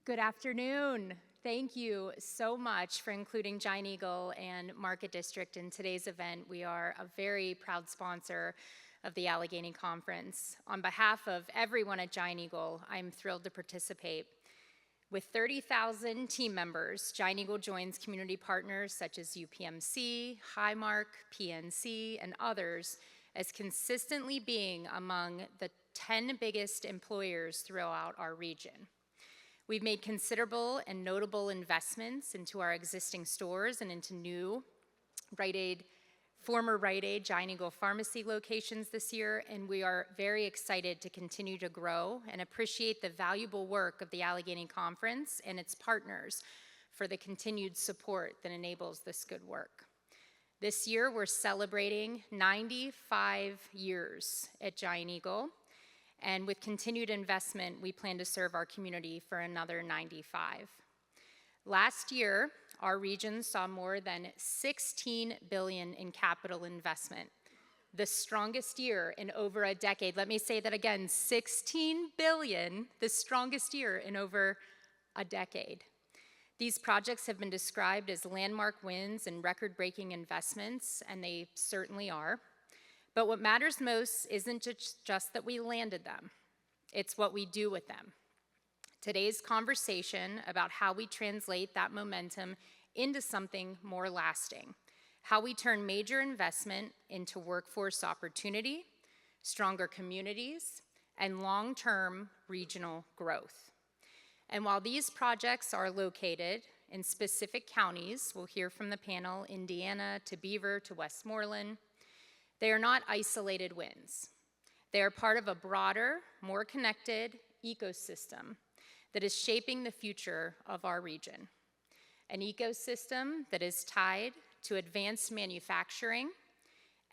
Good afternoon. Thank you so much for including Giant Eagle and Market District in today's event. We are a very proud sponsor of the Allegheny Conference. On behalf of everyone at Giant Eagle, I'm thrilled to participate. With 30,000 team members, Giant Eagle joins community partners such as UPMC, Highmark, PNC, and others as consistently being among the 10 biggest employers throughout our region. We've made considerable and notable investments into our existing stores and into new former Rite Aid, Giant Eagle Pharmacy locations this year, and we are very excited to continue to grow and appreciate the valuable work of the Allegheny Conference and its partners for the continued support that enables this good work. This year, we're celebrating 95 years at Giant Eagle. And with continued investment, we plan to serve our community for another 95. Last year, our region saw more than $16 billion in capital investment, the strongest year in over a decade. Let me say that again, $16 billion, the strongest year in over a decade. These projects have been described as landmark wins and record-breaking investments, and they certainly are. But what matters most isn't just that we landed them, it's what we do with them. Today's conversation about how we translate that momentum into something more lasting, how we turn major investment into workforce opportunity, stronger communities, and long-term regional growth. And while these projects are located in specific counties, we'll hear from the panel, Indiana to Beaver to Westmoreland, they are not isolated wins. They are part of a broader, more connected ecosystem that is shaping the future of our region. An ecosystem that is tied to advanced manufacturing,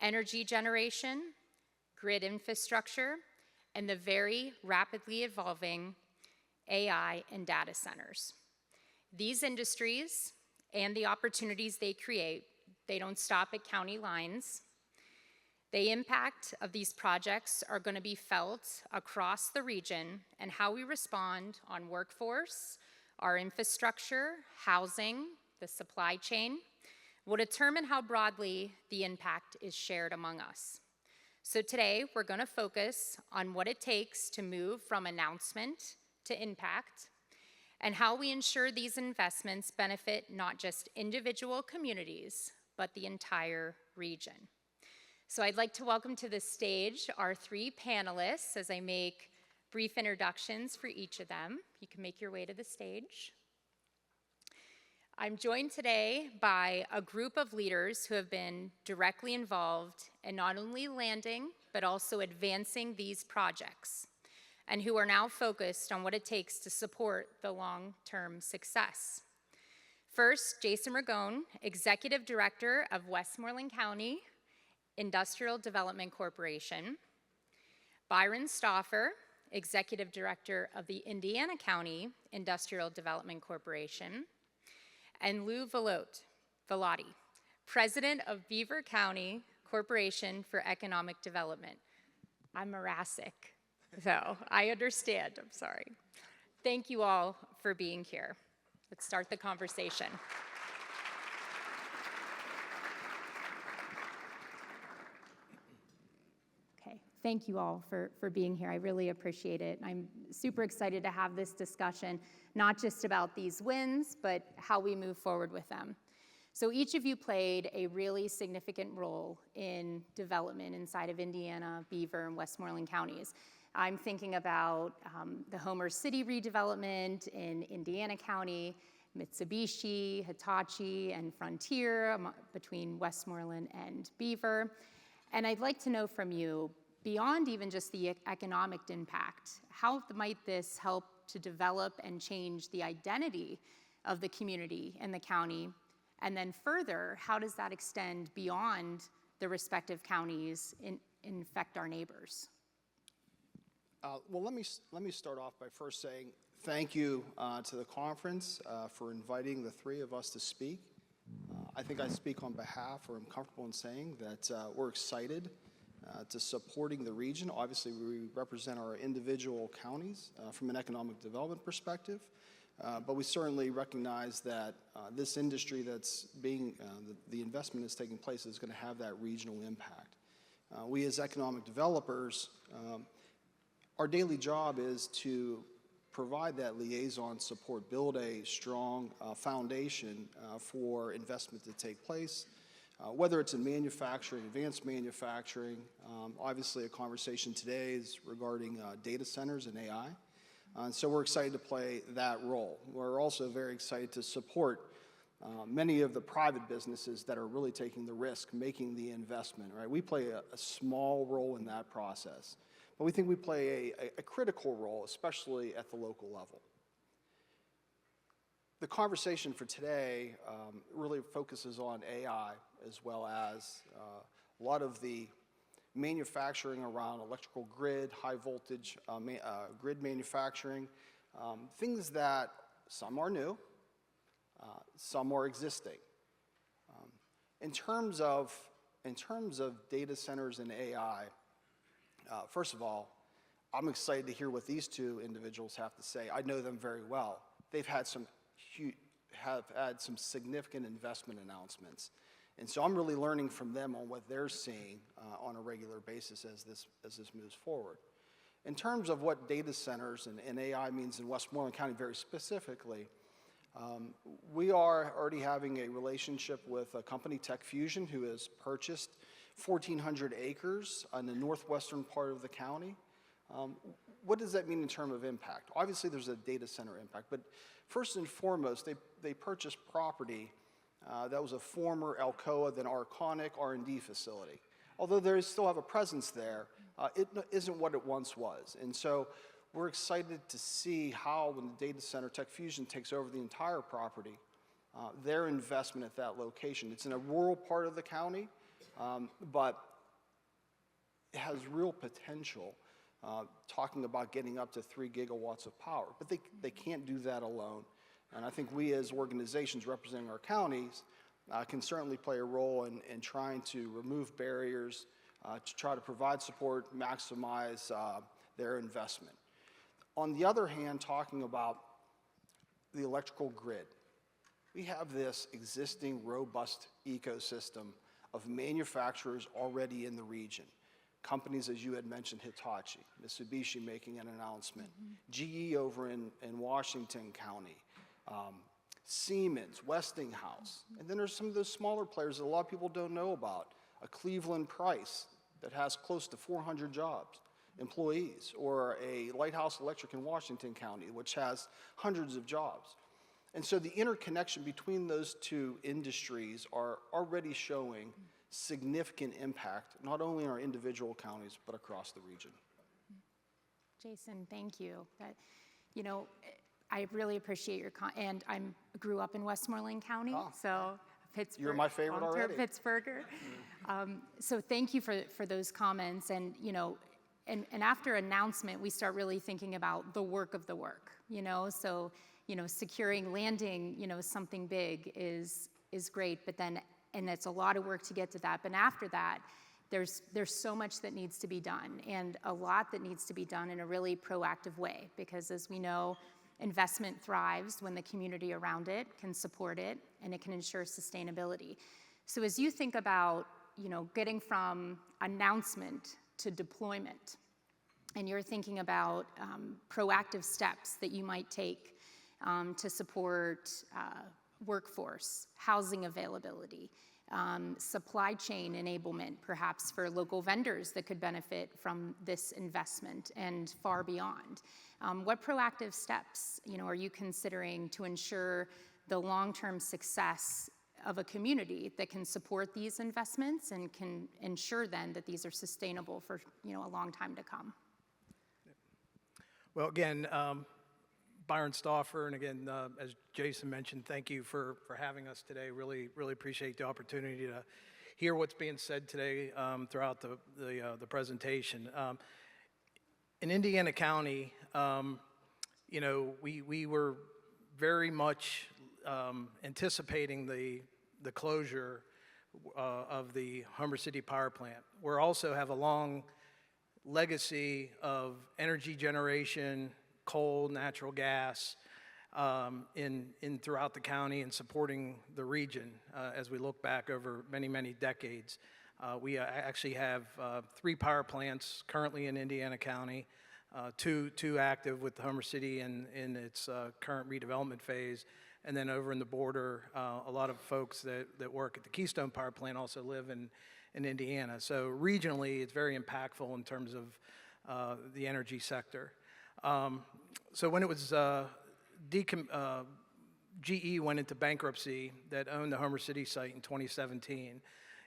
energy generation, grid infrastructure, and the very rapidly evolving AI and data centers. These industries and the opportunities they create, they don't stop at county lines. The impact of these projects are going to be felt across the region, and how we respond on workforce, our infrastructure, housing, the supply chain will determine how broadly the impact is shared among us. So today, we're going to focus on what it takes to move from announcement to impact, and how we ensure these investments benefit not just individual communities, but the entire region. So I'd like to welcome to the stage our three panelists as I make brief introductions for each of them. You can make your way to the stage. I'm joined today by a group of leaders who have been directly involved in not only landing, but also advancing these projects, and who are now focused on what it takes to support the long-term success. First, Jason Ragone, Executive Director of Westmoreland County Industrial Development Corporation, Byron Stauffer, Executive Director of the Indiana County Industrial Development Corporation, and Lou Velotti, President of Beaver County Corporation for Economic Development. I'm Morassic, so I understand, I'm sorry. Thank you all for being here. Let's start the conversation. Thank you all for being here. I really appreciate it. I'm super excited to have this discussion, not just about these wins, but how we move forward with them. So each of you played a really significant role in development inside of Indiana, Beaver, and Westmoreland counties. I'm thinking about the Homer City redevelopment in Indiana County, Mitsubishi, Hitachi, and Frontier between Westmoreland and Beaver. And I'd like to know from you, beyond even just the economic impact, how might this help to develop and change the identity of the community and the county? And then further, how does that extend beyond the respective counties and affect our neighbors? Well, let me start off by first saying thank you to the conference for inviting the three of us to speak. I think I speak on behalf, or I'm comfortable in saying that we're excited to supporting the region. Obviously, we represent our individual counties from an economic development perspective, But we certainly recognize that this industry that's the investment is taking place is going to have that regional impact. We as economic developers, our daily job is to provide that liaison support, build a strong foundation for investment to take place, whether it's in manufacturing, advanced manufacturing. Obviously, a conversation today is regarding data centers and AI. So we're excited to play that role. We're also very excited to support many of the private businesses that are really taking the risk, making the investment, right? We play a small role in that process, but we think we play a critical role, especially at the local level. The conversation for today really focuses on AI, as well as a lot of the manufacturing around electrical grid, high voltage grid manufacturing, things that some are new, some are existing. In terms of data centers and AI, first of all, I'm excited to hear what these two individuals have to say. I know them very well. They've had some significant investment announcements. And so I'm really learning from them on what they're seeing on a regular basis as this moves forward. In terms of what data centers and AI means in Westmoreland County very specifically, we are already having a relationship with a company, Tech Fusion, who has purchased 1,400 acres in the northwestern part of the county. What does that mean in terms of impact? Obviously, there's a data center impact, but first and foremost, they purchased property that was a former Alcoa, then Arconic R&D facility. Although they still have a presence there, it isn't what it once was. And so we're excited to see how, when the data center Tech Fusion takes over the entire property, their investment at that location. It's in a rural part of the county, but it has real potential, talking about getting up to 3 gigawatts of power. But they can't do that alone. And I think we as organizations representing our counties can certainly play a role in trying to remove barriers, to try to provide support, maximize their investment. On the other hand, talking about the electrical grid, we have this existing robust ecosystem of manufacturers already in the region. Companies, as you had mentioned, Hitachi, Mitsubishi making an announcement, GE over in Washington County, Siemens, Westinghouse, and then there's some of those smaller players that a lot of people don't know about. A Cleveland Price that has close to 400 employees, or a Lighthouse Electric in Washington County, which has hundreds of jobs. And so the interconnection between those two industries are already showing significant impact, not only in our individual counties, but across the region. Jason, thank you. I really appreciate your and I grew up in Westmoreland County, so Pittsburgh. You're my favorite already. Pittsburgher. So thank you for those comments. And and after announcement, we start really thinking about the work of the work. So securing landing something big is great, but then it's a lot of work to get to that. But after that, there's so much that needs to be done, and a lot that needs to be done in a really proactive way, because as we know, investment thrives when the community around it can support it and it can ensure sustainability. So as you think about, getting from announcement to deployment, and you're thinking about proactive steps that you might take to support workforce, housing availability, supply chain enablement, perhaps for local vendors that could benefit from this investment and far beyond. What proactive steps, are you considering to ensure the long-term success of a community that can support these investments and can ensure then that these are sustainable for, a long time to come? Well, again, Byron Stauffer, and again, as Jason mentioned, thank you for having us today. Really appreciate the opportunity to hear what's being said today throughout the presentation. In Indiana County, we were very much anticipating the closure of the Homer City Power Plant. We also have a long legacy of energy generation, coal, natural gas, in throughout the county and supporting the region as we look back over many, many decades. We actually have 3 power plants currently in Indiana County, two active with Homer City in its current redevelopment phase. And then over in the border, a lot of folks that work at the Keystone Power Plant also live in Indiana. So regionally, it's very impactful in terms of the energy sector. So when it was GE went into bankruptcy that owned the Homer City site in 2017.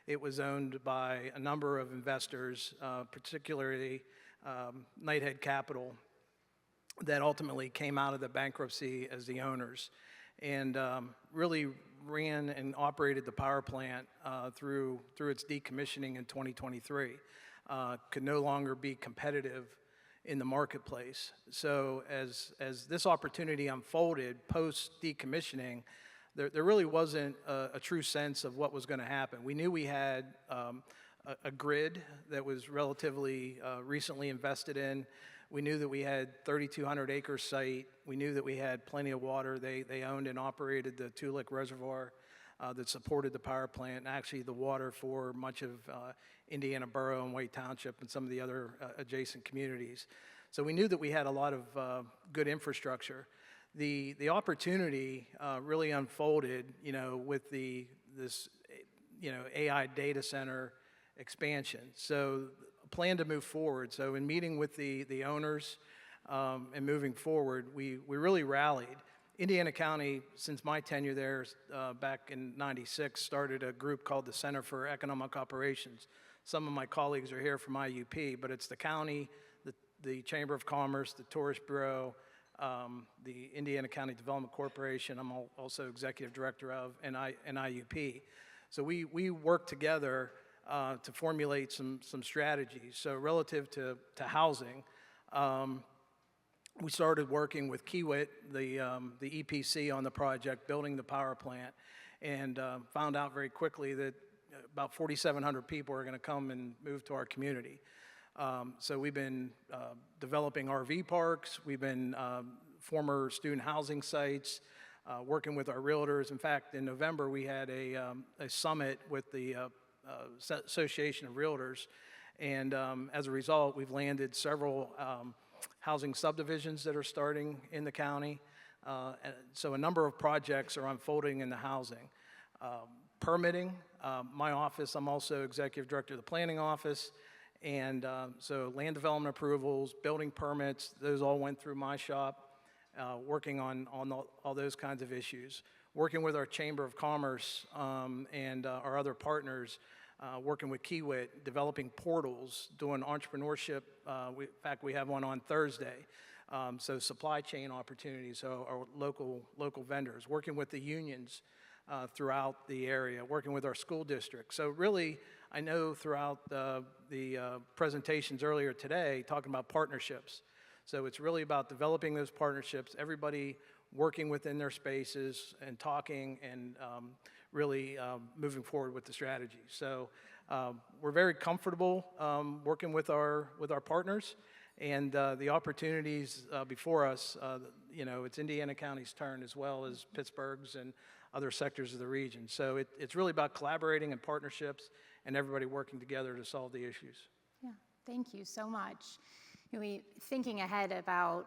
It was owned by a number of investors, particularly Knighthead Capital, that ultimately came out of the bankruptcy as the owners, and really ran and operated the power plant through its decommissioning in 2023. Could no longer be competitive in the marketplace. So as this opportunity unfolded post decommissioning, there really wasn't a true sense of what was going to happen. We knew we had a grid that was relatively recently invested in. We knew that we had 3,200 acre site. We knew that we had plenty of water. They owned and operated the Tulick Reservoir that supported the power plant, and actually the water for much of Indiana Borough and White Township and some of the other adjacent communities. So we knew that we had a lot of good infrastructure. The opportunity really unfolded, with this AI data center expansion. So a plan to move forward. So in meeting with the owners and moving forward, we really rallied. Indiana County, since my tenure there back in '96, started a group called the Center for Economic Operations. Some of my colleagues are here from IUP, but it's the county, the Chamber of Commerce, the Tourist Bureau, the Indiana County Development Corporation. I'm also executive director of, and IUP. So we work together to formulate some strategies. So relative to housing, we started working with Kiewit, the EPC on the project, building the power plant, and found out very quickly that about 4,700 people are going to come and move to our community. So we've been developing RV parks. We've been former student housing sites, working with our realtors. In fact, in November, we had a summit with the Association of Realtors. And as a result, we've landed several housing subdivisions that are starting in the county. So a number of projects are unfolding in the housing. Permitting, my office, I'm also executive director of the planning office. And so land development approvals, building permits, those all went through my shop, working on all those kinds of issues. Working with our Chamber of Commerce and our other partners, working with Kiewit, developing portals, doing entrepreneurship. In fact, we have one on Thursday. So supply chain opportunities, so our local vendors, working with the unions throughout the area, working with our school district. So really, I know throughout the presentations earlier today, talking about partnerships. So it's really about developing those partnerships, everybody working within their spaces and talking and really moving forward with the strategy. So we're very comfortable working with our partners, and the opportunities before us, it's Indiana County's turn as well as Pittsburgh's and other sectors of the region. So it's really about collaborating and partnerships and everybody working together to solve the issues. Yeah, thank you so much. Thinking ahead about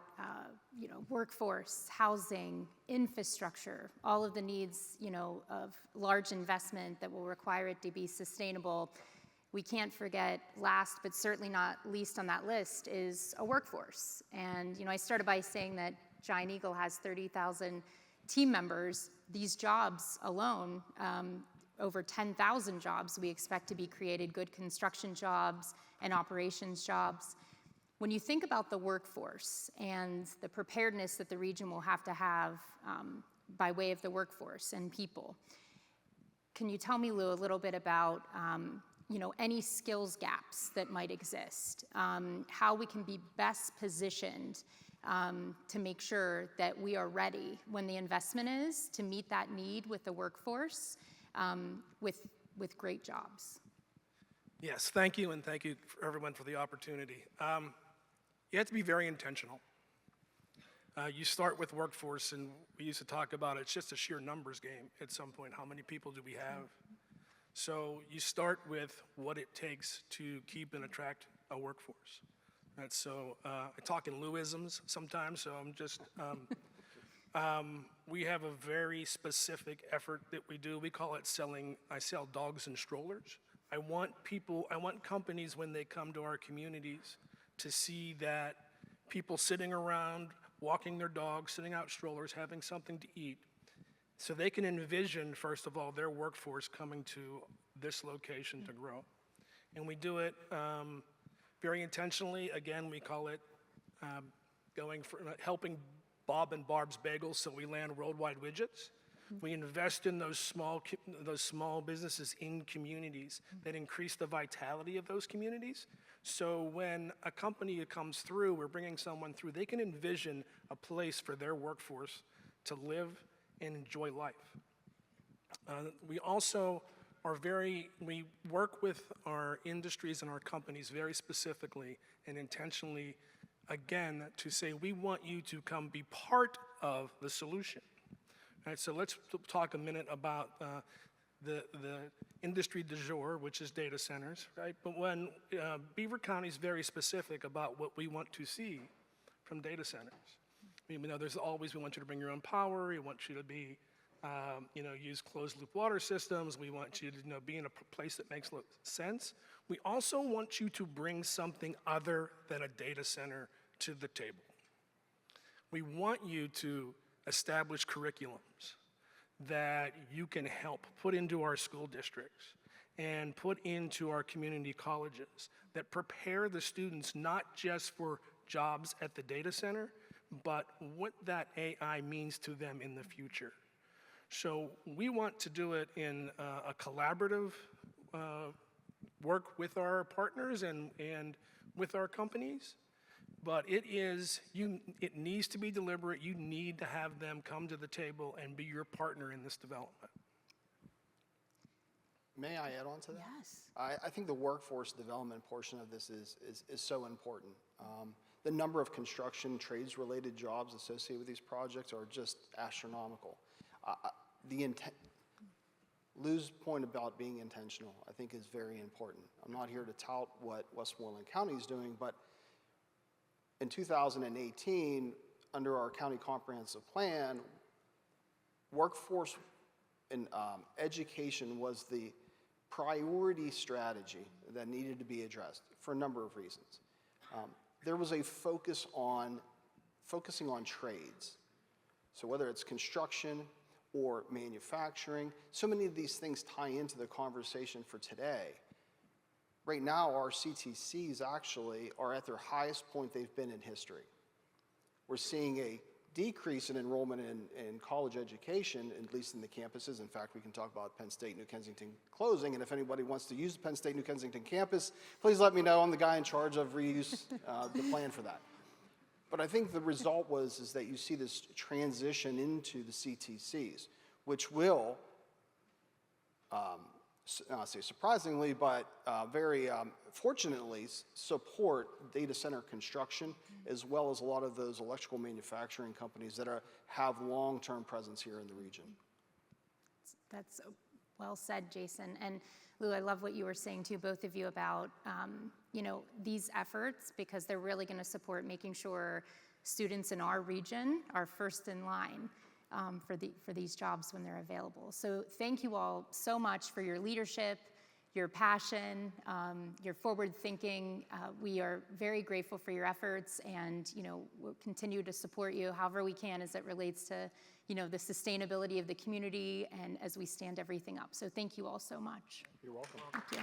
workforce, housing, infrastructure, all of the needs of large investment that will require it to be sustainable. We can't forget, last but certainly not least on that list, is a workforce. And I started by saying that Giant Eagle has 30,000 team members. These jobs alone, over 10,000 jobs we expect to be created, good construction jobs and operations jobs. When you think about the workforce and the preparedness that the region will have to have by way of the workforce and people, can you tell me, Lou, a little bit about any skills gaps that might exist, how we can be best positioned to make sure that we are ready when the investment is to meet that need with the workforce with great jobs? Yes, thank you, and thank you for everyone for the opportunity. You have to be very intentional. You start with workforce, and we used to talk about it's just a sheer numbers game at some point. How many people do we have? So you start with what it takes to keep and attract a workforce. Right, so I talk in Lewisms sometimes, so I'm just, we have a very specific effort that we do. We call it I sell dogs and strollers. I want companies when they come to our communities to see that people sitting around, walking their dogs, sitting out strollers, having something to eat, so they can envision, first of all, their workforce coming to this location to grow. And we do it very intentionally. Again, we call it helping Bob and Barb's Bagels, so we land worldwide widgets. We invest in those small businesses in communities that increase the vitality of those communities. So when a company comes through, we're bringing someone through, they can envision a place for their workforce to live and enjoy life. We also we work with our industries and our companies very specifically and intentionally, again, to say we want you to come be part of the solution. All right, so let's talk a minute about the industry du jour, which is data centers, right? But when Beaver County is very specific about what we want to see from data centers. We there's always, we want you to bring your own power, we want you to be, use closed loop water systems, we want you to be in a place that makes sense. We also want you to bring something other than a data center to the table. We want you to establish curriculums that you can help put into our school districts and put into our community colleges that prepare the students not just for jobs at the data center, but what that AI means to them in the future. So we want to do it in a collaborative work with our partners and with our companies. But it needs to be deliberate. You need to have them come to the table and be your partner in this development. May I add on to that? Yes. I think the workforce development portion of this is so important. The number of construction trades-related jobs associated with these projects are just astronomical. Lou's point about being intentional, I think, is very important. I'm not here to tout what Westmoreland County is doing, but in 2018, under our county comprehensive plan, workforce and education was the priority strategy that needed to be addressed for a number of reasons. There was a focusing on trades. So whether it's construction or manufacturing, so many of these things tie into the conversation for today. Right now, our CTCs actually are at their highest point they've been in history. We're seeing a decrease in enrollment in college education, at least in the campuses. In fact, we can talk about Penn State, New Kensington closing, and if anybody wants to use the Penn State, New Kensington campus, please let me know. I'm the guy in charge of reuse, the plan for that. But I think the result is that you see this transition into the CTCs, which will, not say surprisingly, but very fortunately support data center construction, as well as a lot of those electrical manufacturing companies that have long-term presence here in the region. That's well said, Jason. And Lou, I love what you were saying too, both of you, about these efforts, because they're really going to support making sure students in our region are first in line for these jobs when they're available. So thank you all so much for your leadership, your passion, your forward thinking. We are very grateful for your efforts, and we'll continue to support you however we can as it relates to the sustainability of the community and as we stand everything up. So thank you all so much. You're welcome. Thank you.